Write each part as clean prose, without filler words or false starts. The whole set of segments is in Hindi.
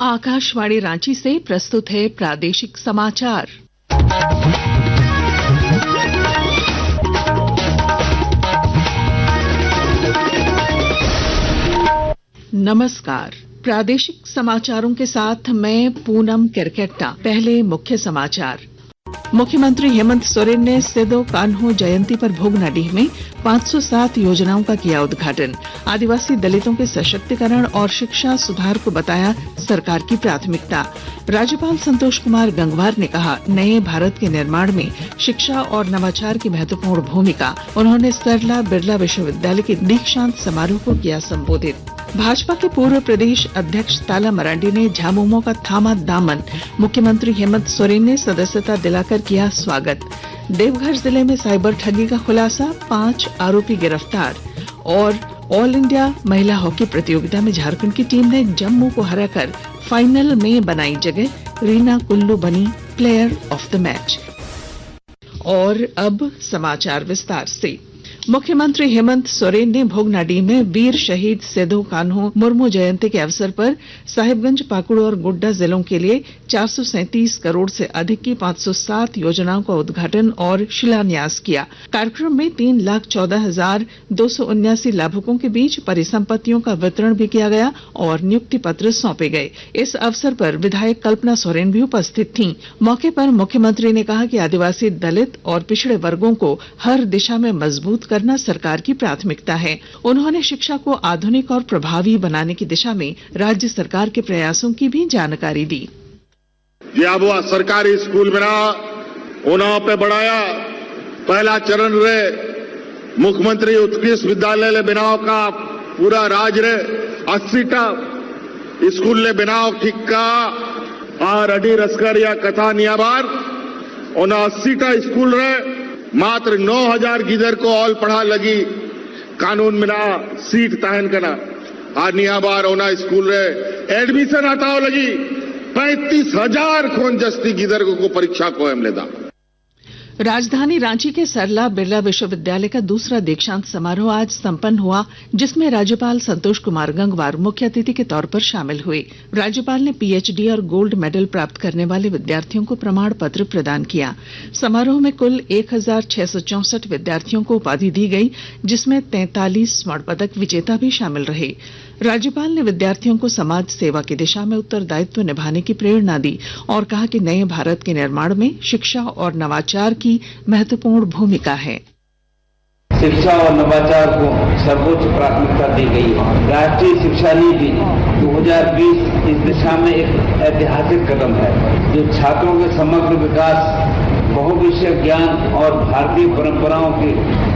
आकाशवाणी रांची से प्रस्तुत है प्रादेशिक समाचार। नमस्कार। प्रादेशिक समाचारों के साथ मैं पूनम किरकेट्टा। पहले मुख्य समाचार। मुख्यमंत्री हेमंत सोरेन ने सिदो कान्हू जयंती पर भोगनाडीह में 507 योजनाओं का किया उद्घाटन। आदिवासी दलितों के सशक्तिकरण और शिक्षा सुधार को बताया सरकार की प्राथमिकता। राज्यपाल संतोष कुमार गंगवार ने कहा, नए भारत के निर्माण में शिक्षा और नवाचार की महत्वपूर्ण भूमिका। उन्होंने सरला बिरला विश्वविद्यालय के दीक्षांत समारोह को किया संबोधित। भाजपा के पूर्व प्रदेश अध्यक्ष ताला मरांडी ने झामुमो का थामा दामन। मुख्यमंत्री हेमंत सोरेन ने सदस्यता दिलाकर किया स्वागत। देवघर जिले में साइबर ठगी का खुलासा, 5 आरोपी गिरफ्तार। और ऑल इंडिया महिला हॉकी प्रतियोगिता में झारखंड की टीम ने जम्मू को हराकर फाइनल में बनाई जगह। रीना कुल्लू बनी प्लेयर ऑफ द मैच। और अब समाचार विस्तार से। मुख्यमंत्री हेमंत सोरेन ने भोगनाडीह में वीर शहीद सिदो कान्हू मुर्मू जयंती के अवसर पर साहिबगंज, पाकुड़ और गोड्डा जिलों के लिए 437 करोड़ से अधिक की 507 योजनाओं का उद्घाटन और शिलान्यास किया। कार्यक्रम में 3,14,279 लाभुकों के बीच परिसंपत्तियों का वितरण भी किया गया और नियुक्ति पत्र सौंपे गए। इस अवसर पर विधायक कल्पना सोरेन भी उपस्थित थीं। मौके पर मुख्यमंत्री ने कहा कि आदिवासी, दलित और पिछड़े वर्गों को हर दिशा में मजबूत करना सरकार की प्राथमिकता है। उन्होंने शिक्षा को आधुनिक और प्रभावी बनाने की दिशा में राज्य सरकार के प्रयासों की भी जानकारी दी। जियाबुआ सरकारी स्कूल बना उन्हां पे बढ़ाया। पहला चरण रे मुख्यमंत्री उत्कृष्ट विद्यालय बनाव का पूरा राज्य रे 80टा स्कूल ले बनाव ठीक का और अडी रसकर या कथा नियाबार उन 80टा स्कूल रे मात्र 9,000 गिदर को ऑल पढ़ा लगी कानून मिला सीट तहन करना और नियाबार ओना स्कूल रे एडमिशन हटाओ लगी 35,000 खोन जस्ती गिदर को परीक्षा को एम लेदा। राजधानी रांची के सरला बिरला विश्वविद्यालय का दूसरा दीक्षांत समारोह आज संपन्न हुआ, जिसमें राज्यपाल संतोष कुमार गंगवार मुख्य अतिथि के तौर पर शामिल हुए। राज्यपाल ने पीएचडी और गोल्ड मेडल प्राप्त करने वाले विद्यार्थियों को प्रमाण पत्र प्रदान किया। समारोह में कुल 1,664 विद्यार्थियों को उपाधि दी गई, जिसमें 43 स्वर्ण पदक विजेता भी शामिल रहे। राज्यपाल ने विद्यार्थियों को समाज सेवा की दिशा में उत्तरदायित्व निभाने की प्रेरणा दी और कहा कि नए भारत के निर्माण में शिक्षा और नवाचार की महत्वपूर्ण भूमिका है। शिक्षा और नवाचार को सर्वोच्च प्राथमिकता दी गई है। राष्ट्रीय शिक्षा नीति 2020 इस दिशा में एक ऐतिहासिक कदम है, जो छात्रों के समग्र विकास, बहुविषयक ज्ञान और भारतीय परंपराओं की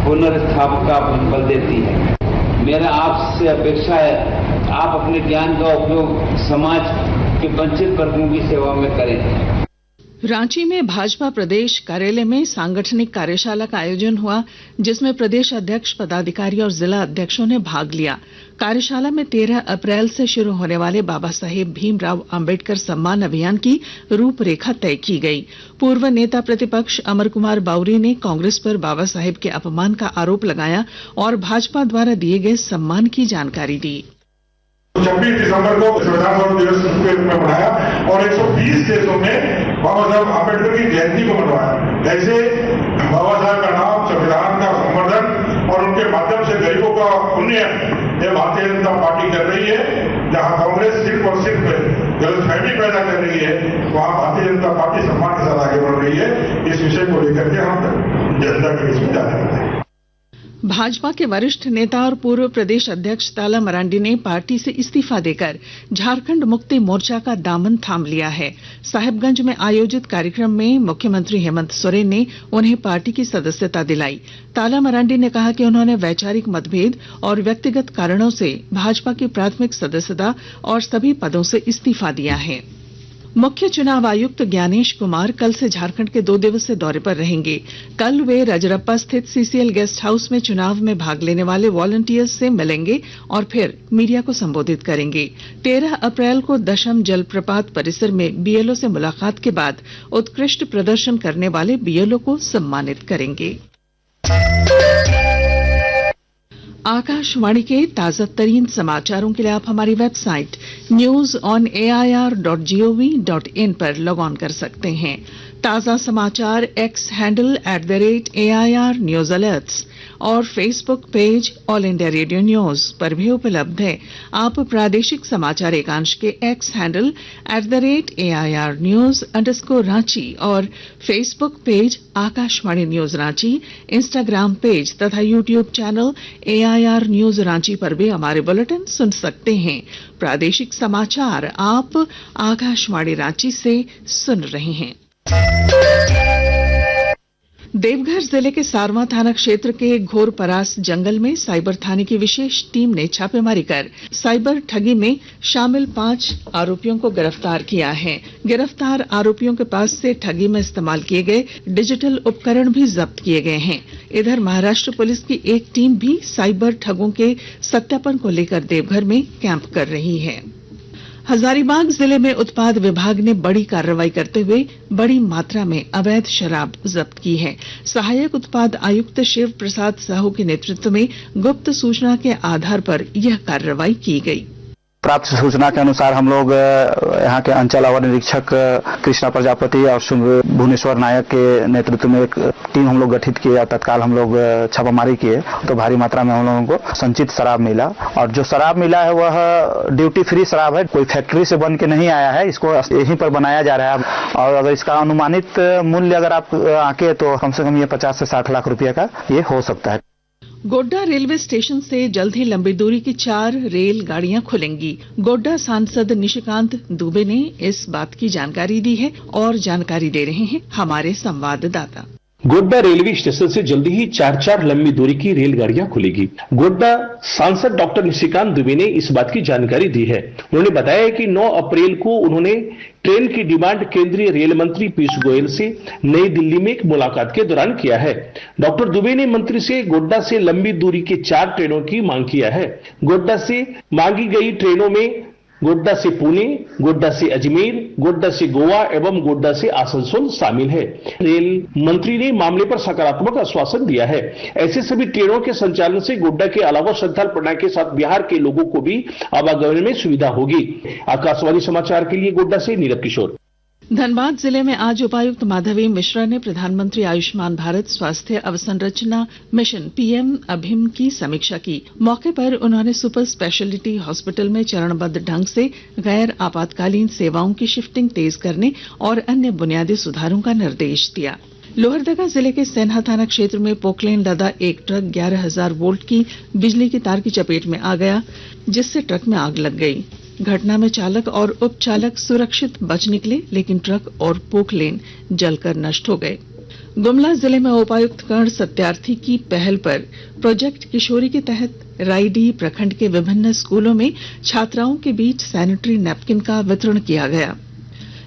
पुनर्स्थापना पर बल देती है। मेरा आपसे अपेक्षा है आप अपने ज्ञान का उपयोग समाज के वंचित वर्गों की सेवा में करें। रांची में भाजपा प्रदेश कार्यालय में सांगठनिक कार्यशाला का आयोजन हुआ, जिसमें प्रदेश अध्यक्ष, पदाधिकारी और जिला अध्यक्षों ने भाग लिया। कार्यशाला में 13 अप्रैल से शुरू होने वाले बाबा साहेब भीमराव अंबेडकर सम्मान अभियान की रूपरेखा तय की गई। पूर्व नेता प्रतिपक्ष अमर कुमार बाउरी ने कांग्रेस पर बाबा साहेब के अपमान का आरोप लगाया और भाजपा द्वारा दिए गए सम्मान की जानकारी दी। 26 दिसंबर को संविधान गौरव दिवस के रूप में मनाया और 120 देशों में बाबा साहब आम्बेडकर की जयंती को मनवाया। ऐसे बाबा साहब का नाम, संविधान का संवर्धन और उनके माध्यम से गरीबों का उन्नयन ये भारतीय जनता पार्टी कर रही है। जहां कांग्रेस सिर्फ और सिर्फ गलतफहमी पैदा कर रही है, वहां भारतीय जनता पार्टी सम्मान के साथ आगे बढ़ रही है। इस विषय को लेकर के हम जनता के बीच में जाने वाले हैं। भाजपा के वरिष्ठ नेता और पूर्व प्रदेश अध्यक्ष ताला मरांडी ने पार्टी से इस्तीफा देकर झारखंड मुक्ति मोर्चा का दामन थाम लिया है। साहिबगंज में आयोजित कार्यक्रम में मुख्यमंत्री हेमंत सोरेन ने उन्हें पार्टी की सदस्यता दिलाई। ताला मरांडी ने कहा कि उन्होंने वैचारिक मतभेद और व्यक्तिगत कारणों से भाजपा की प्राथमिक सदस्यता और सभी पदों से इस्तीफा दिया है। मुख्य चुनाव आयुक्त ज्ञानेश कुमार कल से झारखंड के 2 दिवसीय दौरे पर रहेंगे। कल वे रजरप्पा स्थित सीसीएल गेस्ट हाउस में चुनाव में भाग लेने वाले वॉलंटियर्स से मिलेंगे और फिर मीडिया को संबोधित करेंगे। 13 अप्रैल को दशम जलप्रपात परिसर में बीएलओ से मुलाकात के बाद उत्कृष्ट प्रदर्शन करने वाले बीएलओ को सम्मानित करेंगे। आकाशवाणी के ताजा तरीन समाचारों के लिए आप हमारी वेबसाइट news.on.air.gov.in पर लॉग ऑन कर सकते हैं। ताजा समाचार X handle @AIR news alerts और Facebook page All India Radio news पर भी उपलब्ध है। आप प्रादेशिक समाचार एकांश के एक्स हैंडल @AIR न्यूज _ और Facebook page Akashvani news Ranchi, Instagram page तथा YouTube channel AIR news Ranchi पर भी हमारे बुलेटिन सुन सकते हैं। प्रादेशिक समाचार आप आकाशवाणी रांची से सुन रहे हैं। देवघर जिले के सारवा थाना क्षेत्र के घोरपरास जंगल में साइबर थाने की विशेष टीम ने छापेमारी कर साइबर ठगी में शामिल 5 आरोपियों को गिरफ्तार किया है। गिरफ्तार आरोपियों के पास से ठगी में इस्तेमाल किए गए डिजिटल उपकरण भी जब्त किए गए हैं। इधर महाराष्ट्र पुलिस की एक टीम भी साइबर ठगों के सत्यापन को लेकर देवघर में कैंप कर रही है। हजारीबाग जिले में उत्पाद विभाग ने बड़ी कार्रवाई करते हुए बड़ी मात्रा में अवैध शराब जब्त की है। सहायक उत्पाद आयुक्त शिव प्रसाद साहू के नेतृत्व में गुप्त सूचना के आधार पर यह कार्रवाई की गई। प्राप्त सूचना के अनुसार हम लोग यहाँ के अंचल अवर निरीक्षक कृष्णा प्रजापति और भुवनेश्वर नायक के नेतृत्व में एक टीम हम लोग गठित किए और तत्काल हम लोग छापामारी किए तो भारी मात्रा में हम लोगों को संचित शराब मिला। और जो शराब मिला है वह ड्यूटी फ्री शराब है, कोई फैक्ट्री से बन के नहीं आया है, इसको यहीं पर बनाया जा रहा है। और अगर इसका अनुमानित मूल्य अगर आप आंके तो कम से कम ये 50 से 60 लाख रुपये का ये हो सकता है। गोड्डा रेलवे स्टेशन से जल्द ही लंबी दूरी की 4 रेल गाड़ियां खुलेंगी। गोड्डा सांसद निशिकांत दुबे ने इस बात की जानकारी दी है और जानकारी दे रहे हैं हमारे संवाददाता। गोड्डा रेलवे स्टेशन से जल्दी ही 4 लंबी दूरी की रेलगाड़ियां खुलेगी। गोड्डा सांसद डॉक्टर निशिकांत दुबे ने इस बात की जानकारी दी है। उन्होंने बताया कि 9 अप्रैल को उन्होंने ट्रेन की डिमांड केंद्रीय रेल मंत्री पीयूष गोयल से नई दिल्ली में एक मुलाकात के दौरान किया है। डॉक्टर दुबे ने मंत्री से गोड्डा से लंबी दूरी के 4 ट्रेनों की मांग किया है। गोड्डा से मांगी गई ट्रेनों में गोड्डा से पुणे, गोड्डा से अजमेर, गोड्डा से गोवा एवं गोड्डा से आसनसोल शामिल है। रेल मंत्री ने मामले पर सकारात्मक आश्वासन दिया है। ऐसे सभी ट्रेनों के संचालन से गोड्डा के अलावा संथाल पटना के साथ बिहार के लोगों को भी आवागमन में सुविधा होगी। आकाशवाणी समाचार के लिए गोड्डा से नीरज किशोर। धनबाद जिले में आज उपायुक्त माधवी मिश्रा ने प्रधानमंत्री आयुष्मान भारत स्वास्थ्य अवसंरचना मिशन PM अभिम की समीक्षा की। मौके पर उन्होंने सुपर स्पेशलिटी हॉस्पिटल में चरणबद्ध ढंग से गैर आपातकालीन सेवाओं की शिफ्टिंग तेज करने और अन्य बुनियादी सुधारों का निर्देश दिया। लोहरदगा जिले के सेन्हा थाना क्षेत्र में पोकलेन लदा एक ट्रक 11,000 वोल्ट की बिजली की तार की चपेट में आ गया, जिससे ट्रक में आग लग गई। घटना में चालक और उपचालक सुरक्षित बच निकले, लेकिन ट्रक और पोकलेन जलकर नष्ट हो गए। गुमला जिले में उपायुक्त कर्ण सत्यार्थी की पहल पर प्रोजेक्ट किशोरी के तहत रायडीह प्रखंड के विभिन्न स्कूलों में छात्राओं के बीच सैनिटरी नैपकिन का वितरण किया गया।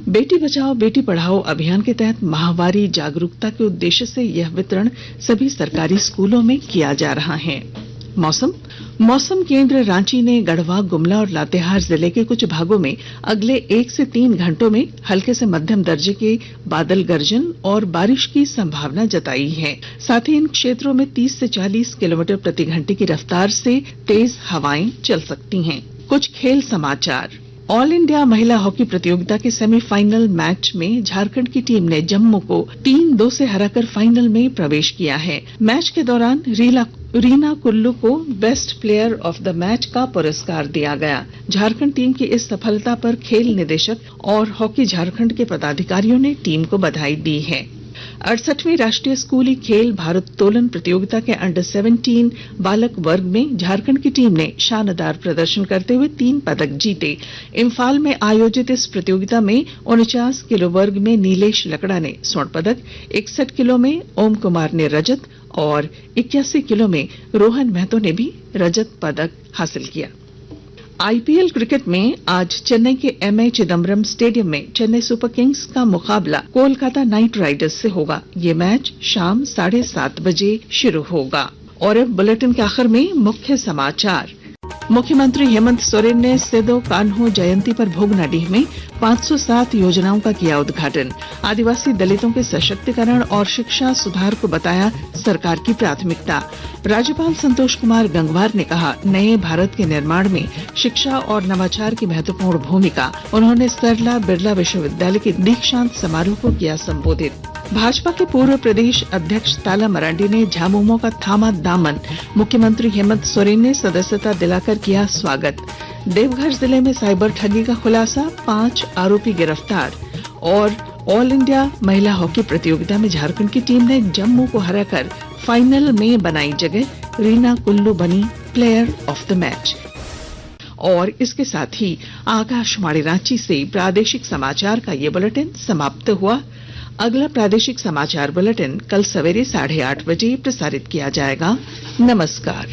बेटी बचाओ बेटी पढ़ाओ अभियान के तहत माहवारी जागरूकता के उद्देश्य से यह वितरण सभी सरकारी स्कूलों में किया जा रहा है। मौसम केंद्र रांची ने गढ़वा, गुमला और लातेहार जिले के कुछ भागों में अगले 1 से 3 घंटों में हल्के से मध्यम दर्जे के बादल गर्जन और बारिश की संभावना जताई है। साथ ही इन क्षेत्रों में 30 से 40 किलोमीटर प्रति घंटे की रफ्तार से तेज हवाएं चल सकती हैं। कुछ खेल समाचार। ऑल इंडिया महिला हॉकी प्रतियोगिता के सेमीफाइनल मैच में झारखंड की टीम ने जम्मू को 3-2 से हराकर फाइनल में प्रवेश किया है। मैच के दौरान रीना कुल्लू को best player of the match का पुरस्कार दिया गया। झारखंड टीम की इस सफलता पर खेल निदेशक और हॉकी झारखंड के पदाधिकारियों ने टीम को बधाई दी है। 68वीं राष्ट्रीय स्कूली खेल भारोत्तोलन प्रतियोगिता के अंडर 17 बालक वर्ग में झारखंड की टीम ने शानदार प्रदर्शन करते हुए 3 पदक जीते। इम्फाल में आयोजित इस प्रतियोगिता में 49 किलो वर्ग में नीलेश लकड़ा ने स्वर्ण पदक, 61 किलो में ओम कुमार ने रजत और 81 किलो में रोहन महतो ने भी रजत पदक हासिल किया। IPL क्रिकेट में आज चेन्नई के MA चिदम्बरम स्टेडियम में चेन्नई सुपर किंग्स का मुकाबला कोलकाता नाइट राइडर्स से होगा। ये मैच शाम 7:30 बजे शुरू होगा। और अब बुलेटिन के आखिर में मुख्य समाचार। मुख्यमंत्री हेमंत सोरेन ने सिदो कान्हो जयंती पर भोगनाडीह में 507 योजनाओं का किया उद्घाटन। आदिवासी दलितों के सशक्तिकरण और शिक्षा सुधार को बताया सरकार की प्राथमिकता। राज्यपाल संतोष कुमार गंगवार ने कहा, नए भारत के निर्माण में शिक्षा और नवाचार की महत्वपूर्ण भूमिका। उन्होंने सरला बिरला विश्वविद्यालय के दीक्षांत समारोह को किया संबोधित। भाजपा के पूर्व प्रदेश अध्यक्ष ताला मरांडी ने झामुमो का थामा दामन। मुख्यमंत्री हेमंत सोरेन ने सदस्यता दिलाकर किया स्वागत। देवघर जिले में साइबर ठगी का खुलासा, 5 आरोपी गिरफ्तार। और ऑल इंडिया महिला हॉकी प्रतियोगिता में झारखंड की टीम ने जम्मू को हराकर फाइनल में बनाई जगह। रीना कुल्लू बनी प्लेयर ऑफ द मैच। और इसके साथ ही आकाशवाणी रांची से प्रादेशिक समाचार का ये बुलेटिन समाप्त हुआ। अगला प्रादेशिक समाचार बुलेटिन कल सवेरे 8:30 बजे प्रसारित किया जाएगा। नमस्कार।